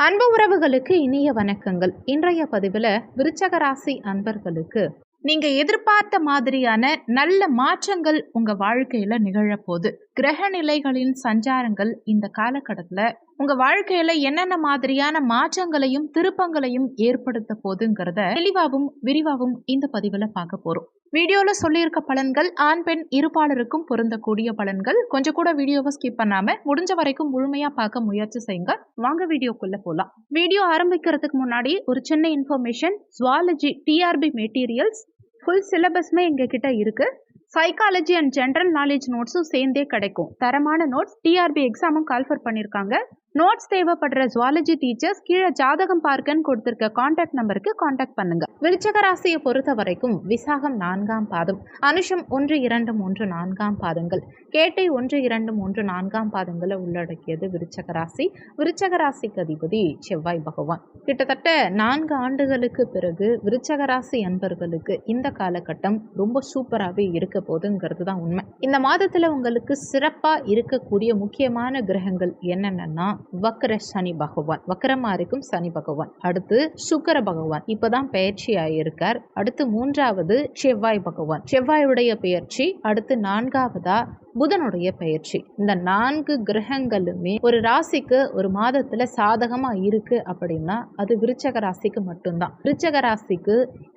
அன்பு உறவுகளுக்கு இனிய வணக்கங்கள். இன்றைய பதிவில் விருச்சக ராசி அன்பர்களுக்கு நீங்க எதிர்பார்த்த மாதிரியான நல்ல மாற்றங்கள் உங்க வாழ்க்கையில நிகழப்போகுது. கிரக நிலைகளின் சஞ்சாரங்கள் இந்த காலகட்டத்தில் உங்க வாழ்க்கையில என்னென்ன மாதிரியான மாற்றங்களையும் திருப்பங்களையும் ஏற்படுத்த போகுதுங்கிறத தெளிவாகவும் விரிவாகவும் இந்த பதிவில் பார்க்க போறோம். வீடியோல சொல்லியிருக்க பலன்கள் ஆண் பெண் இருபாலருக்கும் பொருந்தக்கூடிய பலன்கள். கொஞ்சம் கூட வீடியோவை ஸ்கிப் பண்ணாம முடிஞ்ச வரைக்கும் முழுமையா பார்க்க முயற்சி செய்யுங்க. வாங்க வீடியோக்குள்ள போலாம். வீடியோ ஆரம்பிக்கிறதுக்கு முன்னாடி ஒரு சின்ன information. Zoology TRB materials full சிலபஸ்மே எங்ககிட்ட இருக்கு. சைக்காலஜி அண்ட் ஜென்ரல் நாலேஜ் நோட்ஸும் சேர்ந்தே கிடைக்கும். தரமான நோட்ஸ். டிஆர்பி எக்ஸாமும் கால்ஃபர் பண்ணியிருக்காங்க. நோட்ஸ் தேவைப்படுற ஜுவாலஜி டீச்சர்ஸ் கீழே ஜாதகம் பார்க்கன்னு கொடுத்திருக்க கான்டாக்ட் நம்பருக்கு கான்டாக்ட் பண்ணுங்க. விருச்சக ராசியை பொறுத்த வரைக்கும் விசாகம் 4ஆம் பாதம், அனுஷம் 1, 2, 3, 4ஆம் பாதங்கள், கேட்டை 1, 2, 3, 4ஆம் பாதங்களை உள்ளடக்கியது விருச்சக ராசி. விருச்சக ராசிக்கு அதிபதி செவ்வாய் பகவான். கிட்டத்தட்ட 4 ஆண்டுகளுக்கு பிறகு விருச்சக ராசி அன்பர்களுக்கு இந்த காலகட்டம் ரொம்ப சூப்பராகவே இருக்க போகுதுங்கிறது தான் உண்மை. இந்த மாதத்துல உங்களுக்கு சிறப்பா இருக்கக்கூடிய முக்கியமான கிரகங்கள் என்னென்னா வக்ர சனி பகவான், வக்ரமா இருக்கும் சனி பகவான். அடுத்து சுக்கிர பகவான் இப்பதான் பெயர்ச்சி ஆயிருக்கார். அடுத்து 3வது செவ்வாய் பகவான், செவ்வாயுடைய பெயர்ச்சி. அடுத்து 4வதா புதனுடைய பெயர்ச்சி. இந்த 4 கிரகங்களுமே ஒரு ராசிக்கு ஒரு மாதத்துல சாதகமா இருக்கு அப்படின்னா அது விருச்சக ராசிக்கு மட்டும்தான். விருச்சக ராசிக்கு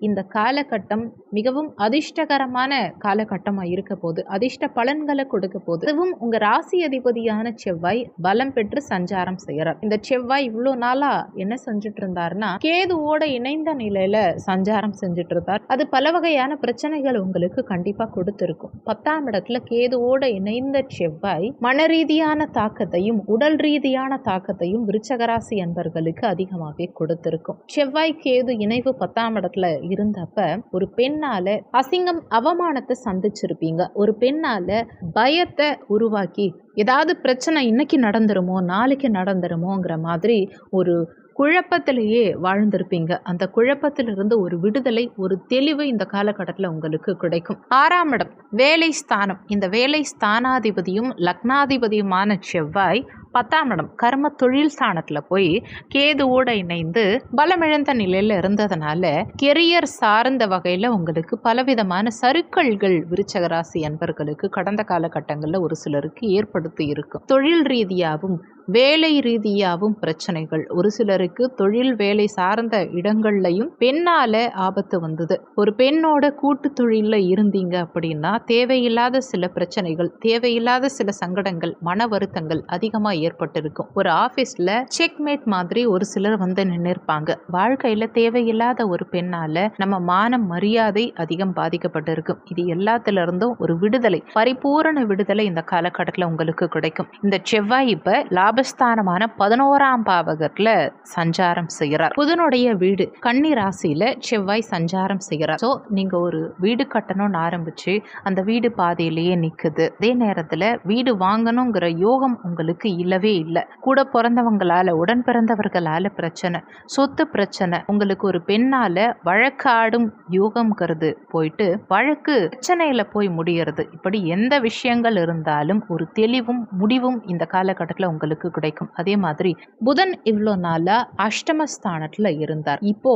இந்த காலகட்டம் மிகவும் அதிர்ஷ்டகரமான காலகட்டமா இருக்க போது, அதிர்ஷ்ட பலன்களை கொடுக்க போது. அதுவும் உங்க ராசி அதிபதியான செவ்வாய் பலம் பெற்று சஞ்சாரம் செய்யறார். இந்த செவ்வாய் இவ்வளவு நாளா என்ன செஞ்சுட்டு இருந்தாருன்னா கேதுவோட இணைந்த நிலையில சஞ்சாரம் செஞ்சுட்டு இருந்தார். அது பல வகையான பிரச்சனைகள் உங்களுக்கு கண்டிப்பா கொடுத்திருக்கும். 10ஆம் இடத்துல கேதுவோட இணைந்த செவ்வாய் மன ரீதியான தாக்கத்தையும் உடல் ரீதியான தாக்கத்தையும் விருச்சகராசி அன்பர்களுக்கு அதிகமாகவே கொடுத்திருக்கும். செவ்வாய் கேது இணைவு 10ஆம் இடத்துல இருந்தப்ப ஒரு பெண்ணால அசிங்கம் அவமானத்தை சந்திச்சிருப்பீங்க. ஒரு பெண்ணால பயத்தை உருவாக்கி ஏதாவது பிரச்சனை இன்னைக்கு நடந்துருமோ நாளைக்கு நடந்துருமோங்கிற மாதிரி ஒரு குழப்பத்திலேயே வாழ்ந்திருப்பீங்க. அந்த குழப்பத்திலிருந்து ஒரு விடுதலை, ஒரு தெளிவு இந்த காலகட்டத்தில் உங்களுக்கு கிடைக்கும். 6ஆம் இடம் வேலை ஸ்தானம். இந்த வேலை ஸ்தானாதிபதியும் லக்னாதிபதியுமான செவ்வாய் 10ஆம் இடம் கர்ம தொழில் ஸ்தானத்துல போய் கேதுவோட இணைந்து பலமிழந்த நிலையில இருந்ததுனால கெரியர் சார்ந்த வகையில உங்களுக்கு பலவிதமான சறுக்கல்கள் விருச்சக ராசி அன்பர்களுக்கு கடந்த காலகட்டங்களில் ஒரு சிலருக்கு ஏற்படுத்தி இருக்கும். தொழில் ரீதியாகவும் வேலை ரீதியாகவும் பிரச்சனைகள். ஒரு சிலருக்கு தொழில் வேலை சார்ந்த இடங்கள்லையும் பெண்ணால ஆபத்து வந்தது. ஒரு பெண்ணோட கூட்டு தொழில இருந்தீங்க அப்படின்னா தேவையில்லாத சில பிரச்சனைகள், தேவையில்லாத சில சங்கடங்கள், மன வருத்தங்கள் அதிகமா ஏற்பட்டிருக்கும். ஒரு ஆபீஸ்ல செக்மேட் மாதிரி ஒரு சிலர் வந்து நின்றுப்பாங்க. வாழ்க்கையில தேவையில்லாத ஒரு பெண்ணால நம்ம மான மரியாதை அதிகம் பாதிக்கப்பட்டிருக்கும். இது எல்லாத்துல இருந்தும் ஒரு விடுதலை, பரிபூரண விடுதலை இந்த காலகட்டத்தில் உங்களுக்கு கிடைக்கும். இந்த செவ்வாய் இப்ப லாபஸ்தானமான 11ஆம் பாவகத்துல சஞ்சாரம் செய்கிறார். புதனுடைய வீடு கன்னி ராசியில செவ்வாய் சஞ்சாரம் செய்கிறார். ஸோ நீங்க ஒரு வீடு கட்டணும்னு ஆரம்பிச்சு அந்த வீடு பாதையிலேயே நிக்குது. அதே நேரத்துல வீடு வாங்கணுங்கிற யோகம் உங்களுக்கு இல்லவே இல்லை. கூட பிறந்தவங்களால உடன் பிறந்தவர்களால பிரச்சனை, சொத்து பிரச்சனை, உங்களுக்கு ஒரு பெண்ணால வழக்காடும் யோகம்ங்கிறது போயிட்டு வழக்கு பிரச்சனையில போய் முடியறது. இப்படி எந்த விஷயங்கள் இருந்தாலும் ஒரு தெளிவும் முடிவும் இந்த காலகட்டத்தில் உங்களுக்கு கிடைக்கும். அதே மாதிரி புதன் இவ்வளோ நாளா அஷ்டமஸ்தானத்துல இருந்தார். இப்போ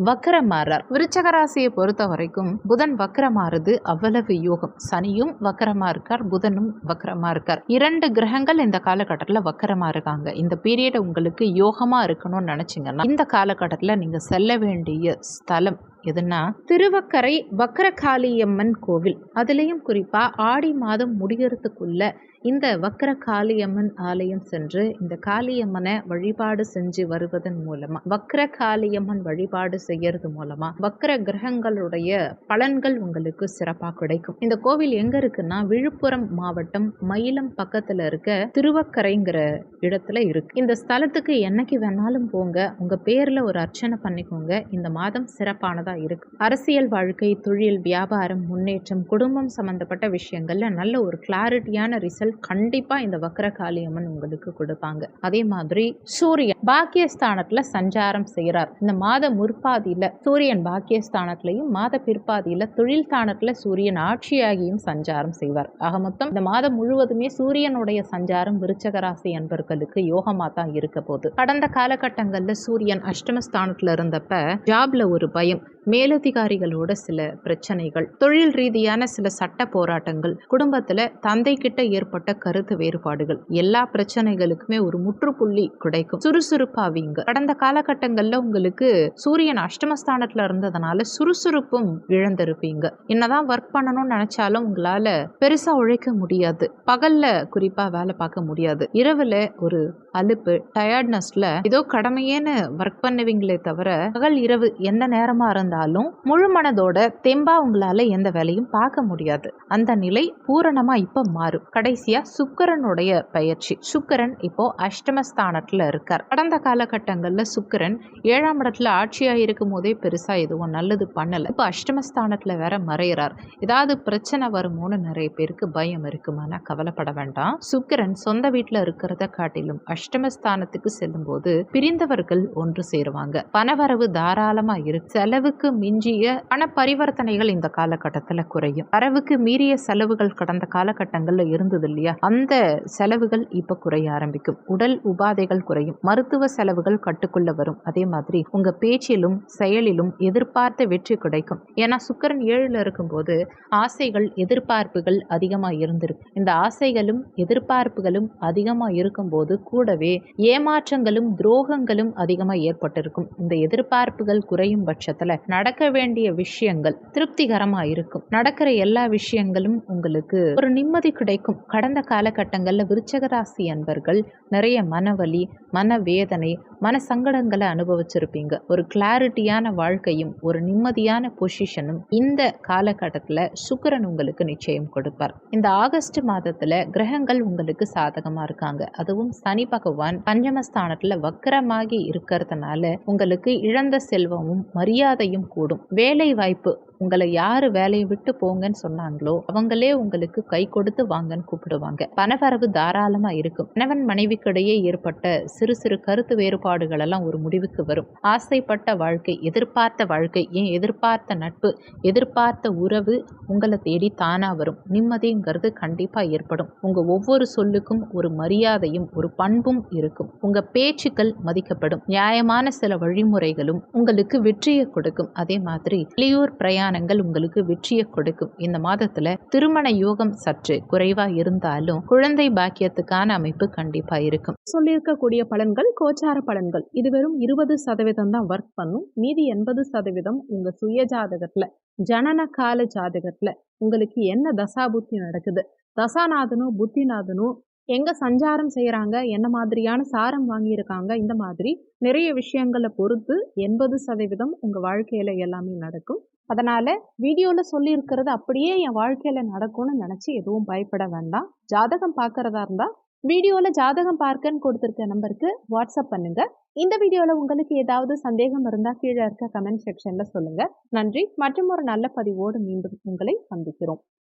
வக்ரமாறார். விருச்சக ராசியை பொறுத்த வரைக்கும் புதன் வக்ரமாறுது அவ்வளவு யோகம். சனியும் வக்ரமா இருக்கார், புதனும் வக்ரமா இருக்கார். 2 கிரகங்கள் இந்த காலகட்டத்தில் வக்ரமா இருக்காங்க. இந்த பீரியட் உங்களுக்கு யோகமா இருக்கணும்னு நினைச்சீங்கன்னா இந்த காலகட்டத்தில் நீங்க செல்ல வேண்டிய ஸ்தலம் எதுனா திருவக்கரை வக்ரகாளியம்மன் கோவில். அதுலேயும் குறிப்பா ஆடி மாதம் முடிகிறதுக்குள்ள இந்த வக்ர காளியம்மன் ஆலயம் சென்று இந்த காளியம்மனை வழிபாடு செஞ்சு வருவதன் மூலமா, வக்ர காளியம்மன் வழிபாடு செய்யறது மூலமா வக்ர கிரகங்களுடைய பலன்கள் உங்களுக்கு சிறப்பா கிடைக்கும். இந்த கோவில் எங்க இருக்குன்னா விழுப்புரம் மாவட்டம் மயிலம் பக்கத்துல இருக்க திருவக்கரைங்கிற இடத்துல இருக்கு. இந்த ஸ்தலத்துக்கு என்னைக்கு வேணாலும் போங்க. உங்க பேர்ல ஒரு அர்ச்சனை பண்ணிக்கோங்க. இந்த மாதம் சிறப்பானதா இருக்கு. அரசியல் வாழ்க்கை, தொழில், வியாபாரம், முன்னேற்றம், குடும்பம் சம்பந்தப்பட்ட விஷயங்கள்ல நல்ல ஒரு கிளாரிட்டியான ரிசல்ட் நன்மைகள் கண்டிப்பா இந்த வக்ரகாளி அம்மன் உங்களுக்கு கொடுப்பாங்க. அதே மாதிரி சூரியன் பாக்கியஸ்தானத்துல சஞ்சாரம் செய்கிறார். இந்த மாத முற்பாதியில சூரியன் பாக்கியஸ்தானத்திலையும் மாத பிற்பாதியில தொழில் ஸ்தானத்துல சூரியன் ஆட்சியாகியும் சஞ்சாரம் செய்வார். ஆக மொத்தம் இந்த மாதம் முழுவதுமே சூரியனுடைய சஞ்சாரம் விருச்சக ராசி அன்பர்களுக்கு யோகமா தான் இருக்க போகுது. கடந்த காலகட்டங்கள்ல சூரியன் அஷ்டமஸ்தானத்துல இருந்தப்ப ஜாப்ல ஒரு பயம், மேலதிகாரிகளோட சில பிரச்சனைகள், தொழில் ரீதியான சில சட்ட போராட்டங்கள், குடும்பத்துல தந்தை கிட்ட ஏற்பட்ட கருத்து வேறுபாடுகள், எல்லா பிரச்சனைகளுக்குமே ஒரு முற்றுப்புள்ளி கிடைக்கும். சுறுசுறுப்பாவீங்க. கடந்த காலகட்டங்கள்ல உங்களுக்கு சூரியன் அஷ்டமஸ்தானத்துல இருந்ததுனால சுறுசுறுப்பும் இழந்திருப்பீங்க. என்னதான் ஒர்க் பண்ணணும்னு நினைச்சாலும் உங்களால பெருசா உழைக்க முடியாது. பகல்ல குறிப்பா வேலை பார்க்க முடியாது. இரவுல ஒரு அலுப்பு, டயர்ட்னஸ்ல ஏதோ கடமையேன்னு ஒர்க் பண்ணுவீங்களே தவிர பகல் இரவு எந்த நேரமா இருந்தாலும் முழு மனதோட தெம்பா உங்களால எந்த வேலையும் பார்க்க முடியாது. அந்த நிலை பூரணமா இப்ப மாறும். கடைசியா சுக்கிரனுடைய பயிற்சி. சுக்கிரன் இப்போ அஷ்டமஸ்தானத்துல இருக்கார். கடந்த காலகட்டங்கள்ல சுக்கிரன் 7ஆம் இடத்துல ஆட்சியா இருக்கும் போதே பெருசா எதுவும் நல்லது பண்ணல. இப்ப அஷ்டமஸ்தானத்துல வேற மறைகிறார். ஏதாவது பிரச்சனை வருமோன்னு நிறைய பேருக்கு பயம் இருக்குமானா கவலைப்பட வேண்டாம். சுக்கிரன் சொந்த வீட்டுல இருக்கிறத காட்டிலும் அஷ்டமஸ்தானத்துக்கு செல்லும் போது பிரிந்தவர்கள் ஒன்று சேருவாங்க. பணவரவு தாராளமா இருக்கு. செலவுக்கு மிஞ்சிய பண பரிவர்த்தனைகள் இந்த காலகட்டத்துல குறையும். வரவுக்கு மீறிய செலவுகள் கடந்த காலகட்டங்கள்ல இருந்தது இல்லையா, அந்த செலவுகள் இப்ப குறைய ஆரம்பிக்கும். உடல் உபாதைகள் குறையும். மருத்துவ செலவுகள் கட்டுக்குள்ள வரும். அதே மாதிரி உங்க பேச்சிலும் செயலிலும் எதிர்பார்த்த வெற்றி கிடைக்கும். ஏன்னா சுக்கிரன் 7ல இருக்கும்போது ஆசைகள் எதிர்பார்ப்புகள் அதிகமா இருந்திருக்கு. இந்த ஆசைகளும் எதிர்பார்ப்புகளும் அதிகமா இருக்கும்போது கூடவே ஏமாற்றங்களும் துரோகங்களும் அதிகமா ஏற்பட்டிருக்கும். இந்த எதிர்பார்ப்புகள் குறையும் பட்சத்துல நடக்க வேண்டிய விஷயங்கள் திருப்திகரமா இருக்கும். நடக்கிற எல்லா விஷயங்களும் உங்களுக்கு ஒரு நிம்மதி கிடைக்கும். கடந்த காலகட்டங்கள்ல விருச்சக ராசி அன்பர்கள் நிறைய மனவலி, மனவேதனை, மன சங்கடங்களை அனுபவிச்சிருப்பீங்க. ஒரு கிளாரிட்டியான வாழ்க்கையும் ஒரு நிம்மதியான பொசிஷனும் இந்த காலகட்டத்துல சுக்கிரன் உங்களுக்கு நிச்சயம் கொடுப்பார். இந்த ஆகஸ்ட் மாதத்துல கிரகங்கள் உங்களுக்கு சாதகமா இருக்காங்க. அதுவும் சனி பகவான் பஞ்சமஸ்தானத்துல வக்கரமாகி இருக்கிறதுனால உங்களுக்கு இழந்த செல்வமும் மரியாதையும் கூடும். வேலை வாய்ப்பு, உங்களை யாரு வேலையை விட்டு போங்கன்னு சொன்னாங்களோ அவங்களே உங்களுக்கு கை கொடுத்து வாங்கன்னு கூப்பிடுவாங்க. பணவரவு தாராளமா இருக்கும். கணவன் மனைவிக்கிடையே ஏற்பட்ட சிறு சிறு கருத்து வேறுபாடுகள் எல்லாம் ஒரு முடிவுக்கு வரும். ஆசைப்பட்ட வாழ்க்கை, எதிர்பார்த்த வாழ்க்கை, ஏன் எதிர்பார்த்த நட்பு, எதிர்பார்த்த உறவு உங்களை தேடி தானா வரும். நிம்மதிங்கிறது கண்டிப்பா ஏற்படும். உங்க ஒவ்வொரு சொல்லுக்கும் ஒரு மரியாதையும் ஒரு பண்பும் இருக்கும். உங்க பேச்சுக்கள் மதிக்கப்படும். நியாயமான சில வழிமுறைகளும் உங்களுக்கு வெற்றியை கொடுக்கும். அதே மாதிரி வெளியூர் பிரயாணங்கள் உங்களுக்கு வெற்றியை கொடுக்கும். இந்த மாதத்துல திருமண யோகம் சற்று குறைவா இருந்தாலும் குழந்தை பாக்கியத்துக்கான அமைப்பு கண்டிப்பா இருக்கும். சொல்லியிருக்கக்கூடிய பலன்கள் கோச்சார பலன்கள். இது வெறும் 20% தான் ஒர்க் பண்ணும். மீதி 80% உங்க சுய ஜாதகத்துல, ஜனன கால ஜாதகத்துல உங்களுக்கு என்ன தசாபுத்தி நடக்குது, தசாநாதனும் புத்திநாதனும் எங்க சஞ்சாரம் செய்யறாங்க, என்ன மாதிரியான சாரம் வாங்கியிருக்காங்க, இந்த மாதிரி நிறைய விஷயங்களை பொறுத்து 80% உங்க வாழ்க்கையில எல்லாமே நடக்கும். அதனால வீடியோல சொல்லி இருக்கிறது அப்படியே என் வாழ்க்கையில நடக்கும்னு நினைச்சு எதுவும் பயப்பட வேண்டாம். ஜாதகம் பார்க்கறதா இருந்தா வீடியோல ஜாதகம் பார்க்கன்னு கொடுத்திருக்க நம்பருக்கு வாட்ஸ்அப் பண்ணுங்க. இந்த வீடியோல உங்களுக்கு ஏதாவது சந்தேகம் இருந்தா கீழே இருக்க கமெண்ட் செக்ஷன்ல சொல்லுங்க. நன்றி. மற்றும் ஒரு நல்ல பதிவோடு மீண்டும் உங்களை சந்திக்கிறோம்.